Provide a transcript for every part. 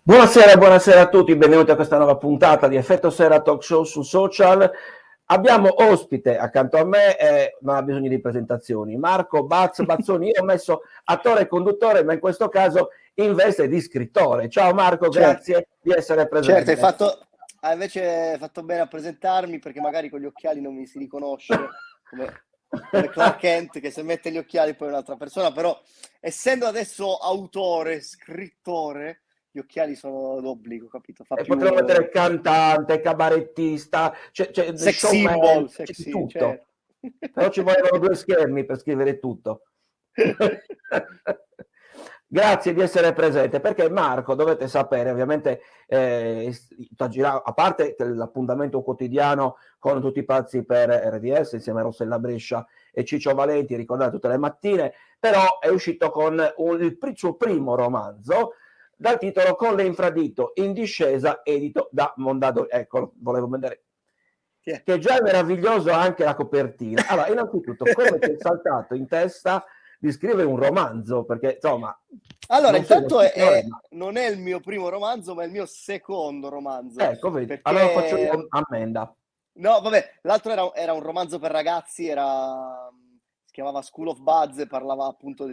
Buonasera, buonasera a tutti, benvenuti a questa nuova puntata di Effetto Sera Talk Show su social. Abbiamo ospite accanto a me, non ha bisogno di presentazioni, Marco Bazzoni. Io ho messo attore e conduttore, ma in questo caso in veste di scrittore. Ciao Marco, Certo, grazie di essere certo, presente. hai invece fatto bene a presentarmi perché magari con gli occhiali non mi si riconosce come Clark Kent che se mette gli occhiali poi è un'altra persona, però essendo adesso autore, scrittore, gli occhiali sono d'obbligo, capito? Fa E più potremmo mettere cantante, cabarettista, sex showman, symbol, c'è di sexy, tutto. certo. Però ci vogliono due schermi per scrivere tutto. Grazie di essere presente, perché Marco, dovete sapere, ovviamente, a parte che l'appuntamento quotidiano con tutti i pazzi per RDS, insieme a Rossella Brescia e Ciccio Valenti, ricordate tutte le mattine, però è uscito con il suo primo romanzo, dal titolo Con le infradito in discesa, edito da Mondadori. Eccolo, volevo vedere. Yeah. Che già è meraviglioso anche la copertina. Allora, innanzitutto, come ti è saltato in testa di scrivere un romanzo? Perché, insomma, Allora, non sei uno intanto scrittore, ma... non è il mio primo romanzo, ma è il mio secondo romanzo, Ecco, vedi, allora lo faccio io perché ammenda. no, vabbè, l'altro era un romanzo per ragazzi, si chiamava School of Buzz, e parlava appunto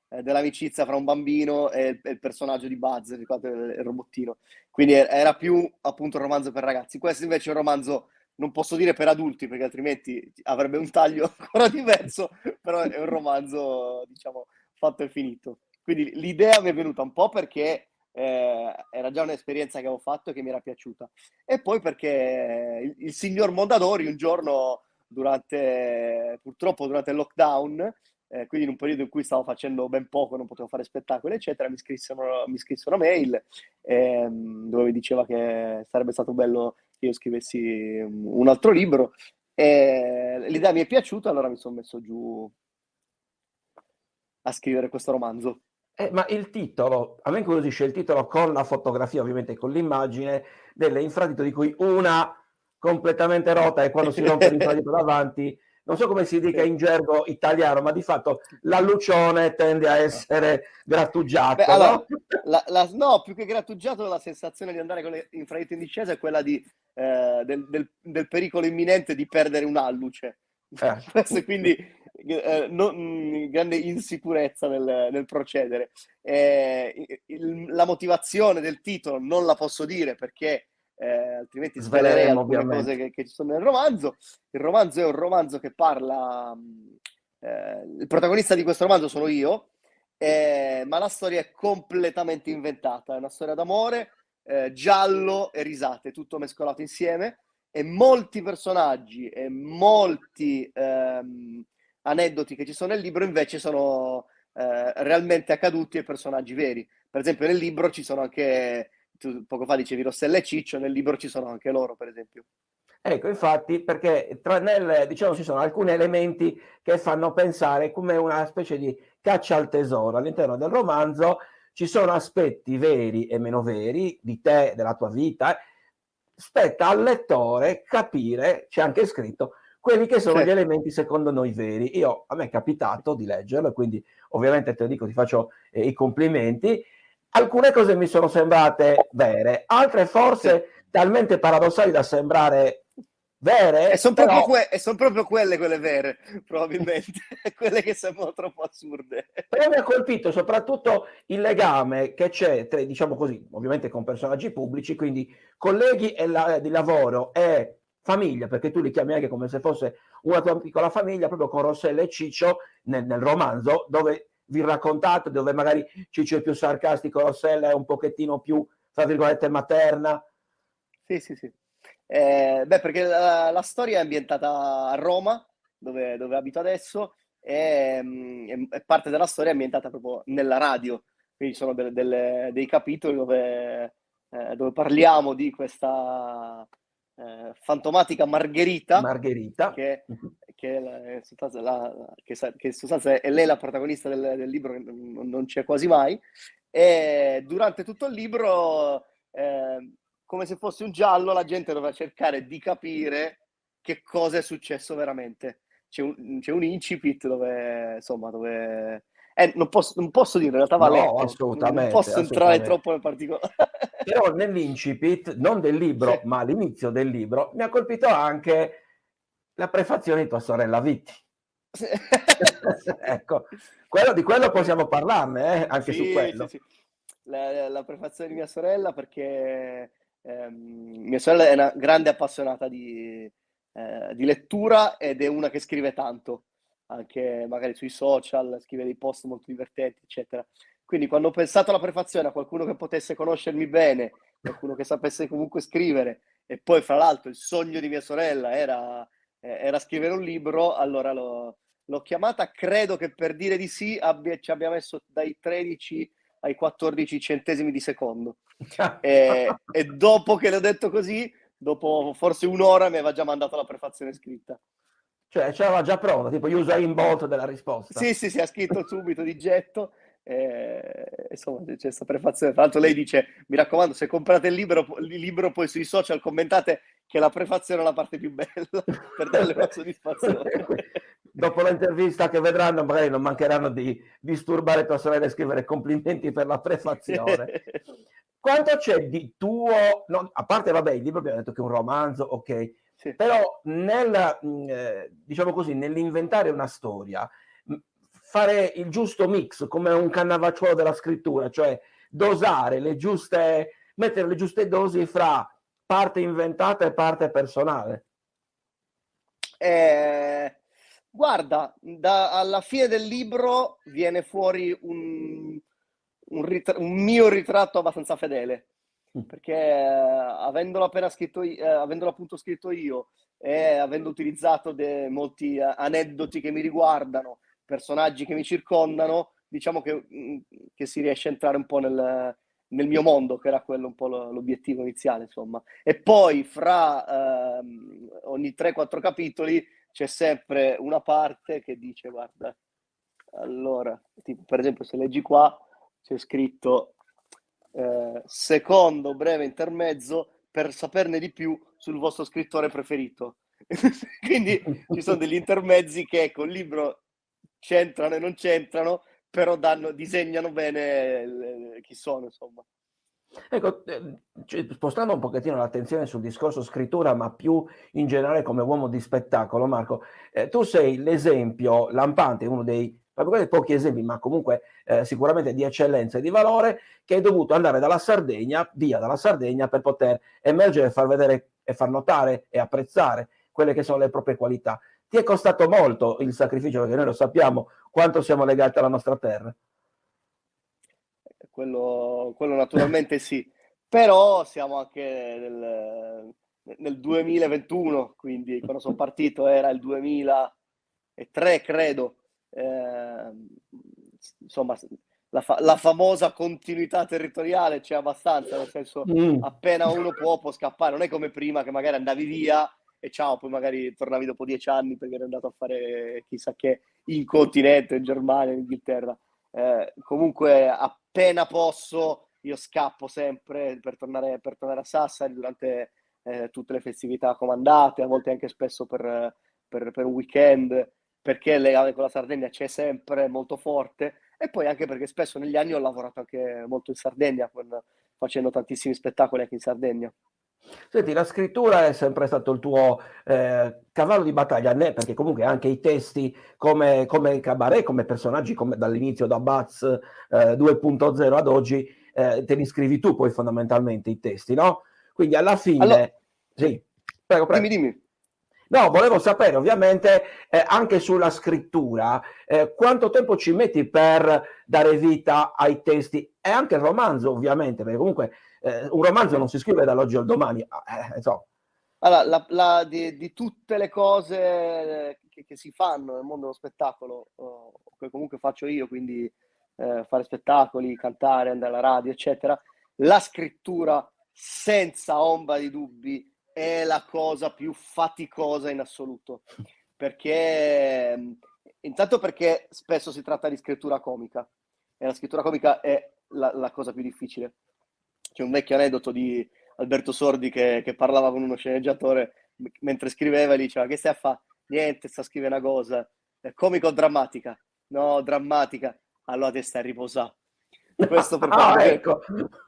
dell'amicizia fra un bambino e il personaggio di Buzz, ricordate il robottino. Quindi era più appunto un romanzo per ragazzi. Questo invece è un romanzo, non posso dire per adulti, perché altrimenti avrebbe un taglio ancora diverso, però è un romanzo, diciamo, fatto e finito. Quindi l'idea mi è venuta un po' perché era già un'esperienza che avevo fatto e che mi era piaciuta. E poi perché il signor Mondadori un giorno, purtroppo durante il lockdown, quindi in un periodo in cui stavo facendo ben poco, non potevo fare spettacoli, eccetera, mi scrisse una mail dove mi diceva che sarebbe stato bello che io scrivessi un altro libro. E l'idea mi è piaciuta, allora mi sono messo giù a scrivere questo romanzo. Ma il titolo, a me incuriosisce il titolo con la fotografia, ovviamente con l'immagine delle infradito, di cui una completamente rota, e quando si rompe l'infradito davanti, non so come si dica Sì. in gergo italiano, ma di fatto l'allucione tende a essere Beh, grattugiato, allora, no? no, più che grattugiato, la sensazione di andare con le infradito in discesa è quella del pericolo imminente di perdere un alluce. Eh. Questo, quindi grande insicurezza nel procedere. La motivazione del titolo non la posso dire perché altrimenti svelerei Sveleremo alcune cose ovviamente. che ci sono nel romanzo. Il romanzo è un romanzo che parla... il protagonista di questo romanzo sono io, ma la storia è completamente inventata. È una storia d'amore, giallo e risate, tutto mescolato insieme. E molti personaggi e molti aneddoti che ci sono nel libro invece sono realmente accaduti e personaggi veri. Per esempio, nel libro ci sono anche, tu poco fa dicevi Rossella e Ciccio, nel libro ci sono anche loro, per esempio. Ecco, infatti, perché diciamo, ci sono alcuni elementi che fanno pensare come una specie di caccia al tesoro. All'interno del romanzo ci sono aspetti veri e meno veri di te, della tua vita. Spetta al lettore capire, c'è anche scritto, quelli che sono gli Certo. elementi secondo noi veri. A me è capitato di leggerlo, quindi ovviamente te lo dico, ti faccio i complimenti. Alcune cose mi sono sembrate vere, altre Sì. forse talmente paradossali da sembrare E vere, sono proprio, però, son proprio quelle vere, probabilmente, quelle che sembrano troppo assurde. però mi ha colpito soprattutto il legame che c'è, diciamo così, ovviamente con personaggi pubblici, quindi colleghi di lavoro e famiglia, perché tu li chiami anche come se fosse una tua piccola famiglia, proprio con Rossella e Ciccio nel romanzo, dove vi raccontate, dove magari Ciccio è più sarcastico, Rossella è un pochettino più, tra virgolette, materna. Sì, sì, sì. Beh, perché la storia è ambientata a Roma, dove abito adesso, e parte della storia è ambientata proprio nella radio. Quindi ci sono dei capitoli dove parliamo di questa fantomatica Margherita, Margherita. che, che, in sostanza, che in sostanza è lei la protagonista del libro, che non c'è quasi mai. E durante tutto il libro come se fosse un giallo, la gente doveva cercare di capire che cosa è successo veramente. C'è un incipit dove, insomma, dove Non posso dire, in realtà va No, letto, non assolutamente, posso entrare assolutamente. troppo nel particolare. Però nell'incipit, non del Sì. libro, ma all'inizio del libro, mi ha colpito anche la prefazione di tua sorella Vitti. Sì. Ecco, di quello possiamo parlarne, anche su Sì, sì, quello. sì. La prefazione di mia sorella perché mia sorella è una grande appassionata di lettura ed è una che scrive tanto, anche magari sui social, scrive dei post molto divertenti, eccetera. Quindi quando ho pensato alla prefazione a qualcuno che potesse conoscermi bene, qualcuno che sapesse comunque scrivere, e poi fra l'altro il sogno di mia sorella era scrivere un libro, allora l'ho chiamata, credo che per dire di sì ci abbia messo dai 13 ai 14 centesimi di secondo. E dopo che le ho detto così, dopo forse un'ora mi aveva già mandato la prefazione scritta. Cioè, c'era già pronta, tipo Usain Bolt della risposta. Sì, sì, sì, ha scritto subito di getto. Insomma, c'è questa prefazione. Tra l'altro lei dice, mi raccomando, se comprate il libro poi sui social commentate che la prefazione è la parte più bella, per darle una soddisfazione. Dopo l'intervista che vedranno, magari non mancheranno di disturbare tua sorella e scrivere complimenti per la prefazione. Quanto c'è di tuo, no, a parte, vabbè, il libro abbiamo detto che è un romanzo, ok, Sì. però diciamo così, nell'inventare una storia, fare il giusto mix come un cannavacciuolo della scrittura, cioè dosare mettere le giuste dosi fra parte inventata e parte personale. Eh, guarda, alla fine del libro viene fuori un mio ritratto abbastanza fedele, perché avendolo appunto scritto io e avendo utilizzato molti aneddoti che mi riguardano, personaggi che mi circondano, diciamo che si riesce a entrare un po' nel mio mondo, che era quello un po' l'obiettivo iniziale, insomma. E poi fra ogni 3-4 capitoli c'è sempre una parte che dice, guarda, allora, tipo, per esempio se leggi qua, c'è scritto secondo breve intermezzo per saperne di più sul vostro scrittore preferito. Quindi ci sono degli intermezzi che col libro c'entrano e non c'entrano, però disegnano bene chi sono, insomma. Ecco, spostando un pochettino l'attenzione sul discorso scrittura, ma più in generale come uomo di spettacolo, Marco, tu sei l'esempio lampante, uno dei pochi esempi, ma comunque sicuramente di eccellenza e di valore, che è dovuto andare via dalla Sardegna per poter emergere, far vedere e far notare e apprezzare quelle che sono le proprie qualità. Ti è costato molto il sacrificio, perché noi lo sappiamo quanto siamo legati alla nostra terra. Quello naturalmente sì, però siamo anche nel 2021, quindi quando sono partito era il 2003, credo. Insomma, la famosa continuità territoriale c'è abbastanza, nel senso Mm. appena uno può scappare, non è come prima che magari andavi via e ciao, poi magari tornavi dopo 10 anni perché eri andato a fare chissà che in continente, in Germania, in Inghilterra. Comunque appena posso io scappo sempre per tornare a Sassari durante tutte le festività comandate, a volte anche spesso per un weekend, perché il legame con la Sardegna c'è sempre molto forte e poi anche perché spesso negli anni ho lavorato anche molto in Sardegna, facendo tantissimi spettacoli anche in Sardegna. Senti, la scrittura è sempre stato il tuo cavallo di battaglia, né? Perché comunque anche i testi come Cabaret, come personaggi, come dall'inizio da Baz 2.0 ad oggi, te li scrivi tu poi fondamentalmente i testi, no? Quindi alla Allora, fine, sì, sì, prego, dimmi, prego. dimmi. No, volevo sapere ovviamente anche sulla scrittura, quanto tempo ci metti per dare vita ai testi e anche il romanzo ovviamente, perché comunque un romanzo non si scrive dall'oggi al domani, insomma. Allora, di tutte le cose che si fanno nel mondo dello spettacolo, che comunque faccio io, quindi fare spettacoli, cantare, andare alla radio, eccetera, la scrittura, senza ombra di dubbi, è la cosa più faticosa in assoluto. Perché, intanto perché spesso si tratta di scrittura comica, e la scrittura comica è la cosa più difficile. C'è un vecchio aneddoto di Alberto Sordi che parlava con uno sceneggiatore mentre scriveva e gli diceva: che stai a fa? Niente, sta a scrivere una cosa. Comica o drammatica? No, drammatica. allora te stai a riposare. Questo per Ah, capire ecco.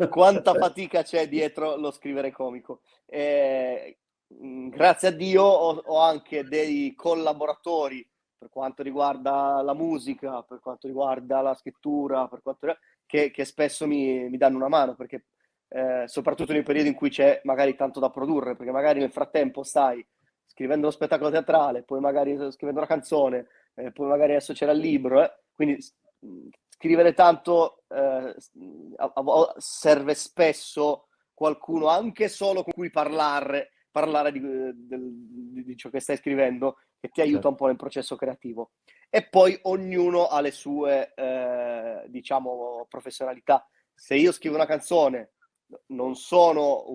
quanta fatica c'è dietro lo scrivere comico. Grazie a Dio ho anche dei collaboratori per quanto riguarda la musica, per quanto riguarda la scrittura, che spesso mi danno una mano, perché soprattutto nei periodi in cui c'è magari tanto da produrre, perché magari nel frattempo stai scrivendo lo spettacolo teatrale, poi magari scrivendo una canzone, poi magari adesso c'era il libro, quindi scrivere tanto serve spesso qualcuno anche solo con cui parlare di ciò che stai scrivendo, che ti aiuta Certo. un po' nel processo creativo. E poi ognuno ha le sue, diciamo, professionalità. Se io scrivo una canzone, non sono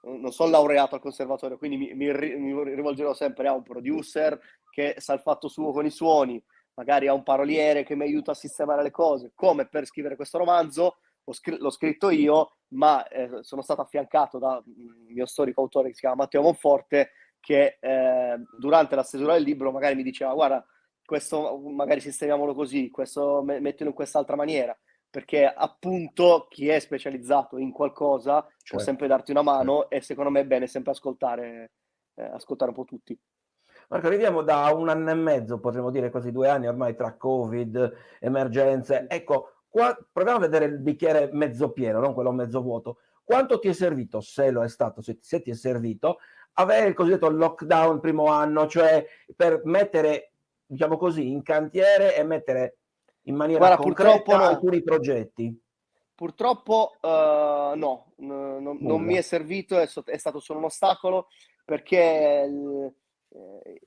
non sono laureato al conservatorio, quindi mi rivolgerò sempre a un producer che sa il fatto suo con i suoni, magari a un paroliere che mi aiuta a sistemare le cose. Come per scrivere questo romanzo, l'ho scritto io, ma sono stato affiancato da un mio storico autore che si chiama Matteo Monforte, che durante la stesura del libro magari mi diceva: guarda, questo magari sistemiamolo così, questo mettilo in quest'altra maniera, perché appunto chi è specializzato in qualcosa può Certo, sempre darti una certo. mano, e secondo me è bene sempre ascoltare un po' tutti. Marco, arriviamo da 1 anno e mezzo, potremmo dire quasi 2 anni ormai, tra Covid, emergenze. Ecco, qua proviamo a vedere il bicchiere mezzo pieno, non quello mezzo vuoto. Quanto ti è servito, se lo è stato, se ti è servito, avere il cosiddetto lockdown primo anno, cioè per mettere, diciamo così, in cantiere e mettere in maniera Guarda, purtroppo concreta no. alcuni progetti? Purtroppo no, non mi Nulla. è servito, è stato solo un ostacolo, perché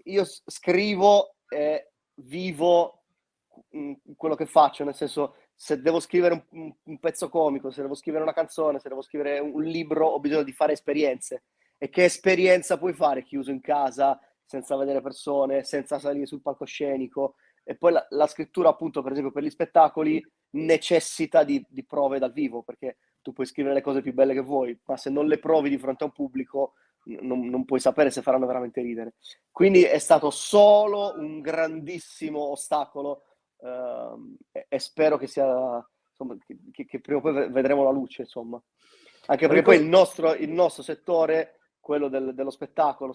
io scrivo e vivo quello che faccio, nel senso, se devo scrivere un pezzo comico, se devo scrivere una canzone, se devo scrivere un libro, ho bisogno di fare esperienze. E che esperienza puoi fare chiuso in casa, senza vedere persone, senza salire sul palcoscenico? E poi la scrittura, appunto, per esempio, per gli spettacoli necessita di prove dal vivo, perché tu puoi scrivere le cose più belle che vuoi, ma se non le provi di fronte a un pubblico non puoi sapere se faranno veramente ridere. Quindi è stato solo un grandissimo ostacolo, e spero che sia, insomma, che prima o poi vedremo la luce, insomma. Anche perché poi Ricor il nostro settore, quello dello spettacolo,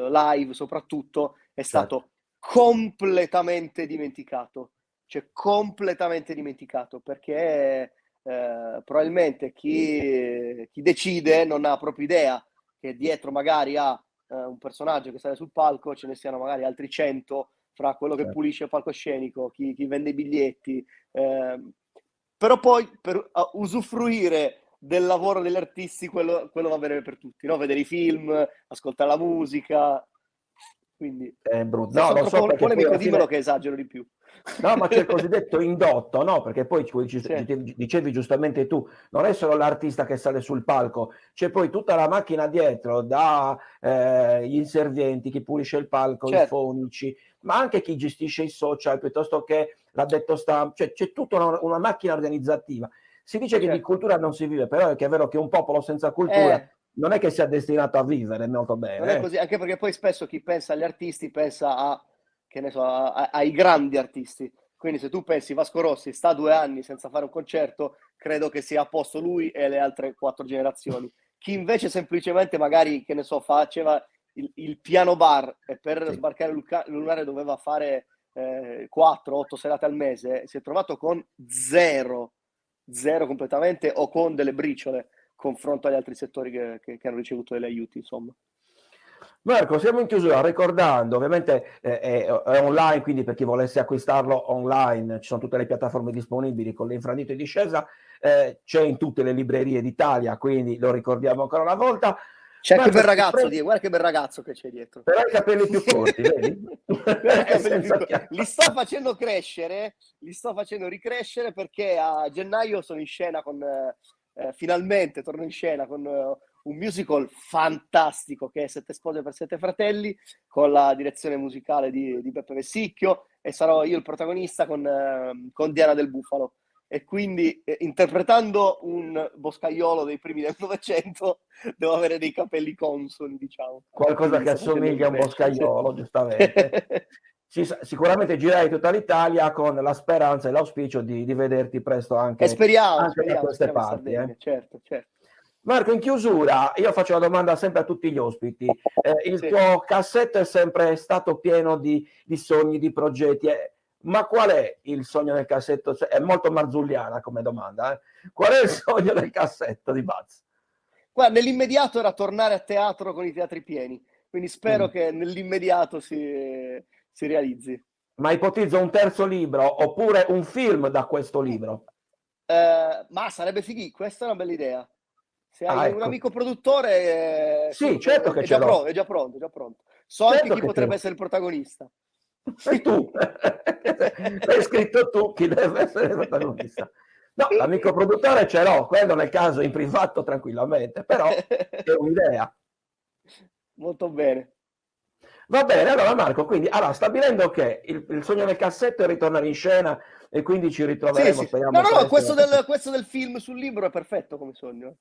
live soprattutto, è certo. stato completamente dimenticato. Cioè, completamente dimenticato, perché probabilmente chi decide non ha proprio idea che dietro magari a un personaggio che sale sul palco ce ne siano magari altri 100, fra quello che Certo. pulisce il palcoscenico, chi vende i biglietti. Però poi per usufruire del lavoro degli artisti, quello va bene per tutti, no? Vedere i film, ascoltare la musica. Quindi, È brut se no, sono lo so troppo perché poi polemico, alla dimmelo fine che esagero di più. no, ma c'è il cosiddetto indotto, no, perché poi Sì, dicevi giustamente tu, non è solo l'artista che sale sul palco, c'è poi tutta la macchina dietro, da gli inservienti, chi pulisce il palco, i certo, fonici, ma anche chi gestisce i social, piuttosto che l'addetto stampa, cioè c'è tutta una macchina organizzativa. Si dice che di certo. cultura non si vive, però è che è vero che un popolo senza cultura Eh, non è che sia destinato a vivere molto Non è bene. così, anche perché poi spesso chi pensa agli artisti pensa che ne so, ai grandi artisti. Quindi se tu pensi Vasco Rossi sta 2 anni senza fare un concerto, credo che sia a posto lui e le altre 4 generazioni. Chi invece semplicemente magari, che ne so, faceva il piano bar e per Sì, sbarcare il lunare doveva fare 4-8 serate al mese, si è trovato con zero, zero completamente, o con delle briciole confronto agli altri settori che hanno ricevuto degli aiuti, insomma. Marco, siamo in chiusura, ricordando, ovviamente è online, quindi per chi volesse acquistarlo online ci sono tutte le piattaforme disponibili con l'infradito in discesa, c'è in tutte le librerie d'Italia, quindi lo ricordiamo ancora una volta. C'è anche Marco, bel ragazzo, guarda che bel ragazzo che c'è dietro. però hai i capelli più corti, vedi? Guarda i capelli più Senza chiaro. li sto facendo crescere, li sto facendo ricrescere, perché a gennaio sono in scena con, finalmente torno in scena con un musical fantastico che è Sette spose per sette fratelli, con la direzione musicale di Beppe Vessicchio, e sarò io il protagonista con Diana del Bufalo. E quindi, interpretando un boscaiolo dei primi del Novecento, devo avere dei capelli consoni, diciamo. Qualcosa Quindi che sto facendo assomiglia a un ricrescere, sì. boscaiolo, giustamente. sicuramente girerai tutta l'Italia con la speranza e l'auspicio di vederti presto anche, speriamo, anche da queste in parti. Sardegna, certo. Marco, in chiusura, io faccio la domanda sempre a tutti gli ospiti. Il Sì. tuo cassetto è sempre stato pieno di sogni, di progetti, ma qual è il sogno nel cassetto? È molto marzulliana come domanda. Qual è il sogno nel cassetto di Baz? Guarda, nell'immediato era tornare a teatro con i teatri pieni, quindi spero che nell'immediato si realizzi. Ma ipotizzo un terzo libro oppure un film da questo libro. Ma sarebbe fighi, questa è una bella idea. Se hai un Ecco. amico produttore, Sì, certo che è ce l'ho. È già pronto. So Certo anche chi che potrebbe ce essere il protagonista. E tu, l'hai scritto tu chi deve essere il protagonista. No, l'amico produttore ce l'ho, quello nel caso in privato tranquillamente, però è un'idea. Molto bene. Va bene, allora Marco, quindi stabilendo che il sogno nel cassetto è ritornare in scena e quindi ci ritroveremo, Sì. speriamo No, presto. questo del film sul libro è perfetto come sogno.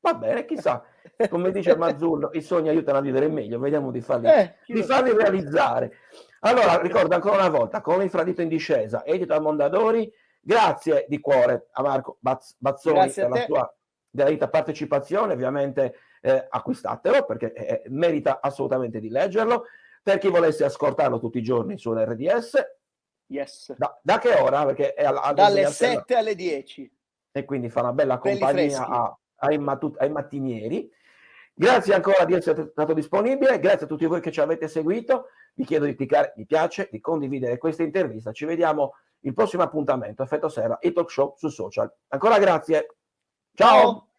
Va bene, chissà, come dice Mazzullo, i sogni aiutano a vivere meglio, vediamo di farli realizzare. Allora, ricordo ancora una volta, con Infradito in discesa, edito da Mondadori, grazie di cuore a Marco Bazzoni per la sua gradita partecipazione, ovviamente acquistatelo perché merita assolutamente di leggerlo. Per chi volesse ascoltarlo tutti i giorni su RDS, yes. Da che ora? Perché è dalle 7 alle 10. E quindi fa una bella compagnia ai mattinieri. Grazie ancora di essere stato disponibile, grazie a tutti voi che ci avete seguito, vi chiedo di cliccare mi piace, di condividere questa intervista, ci vediamo il prossimo appuntamento, Effetto Serra, il talk show su social. Ancora grazie, ciao!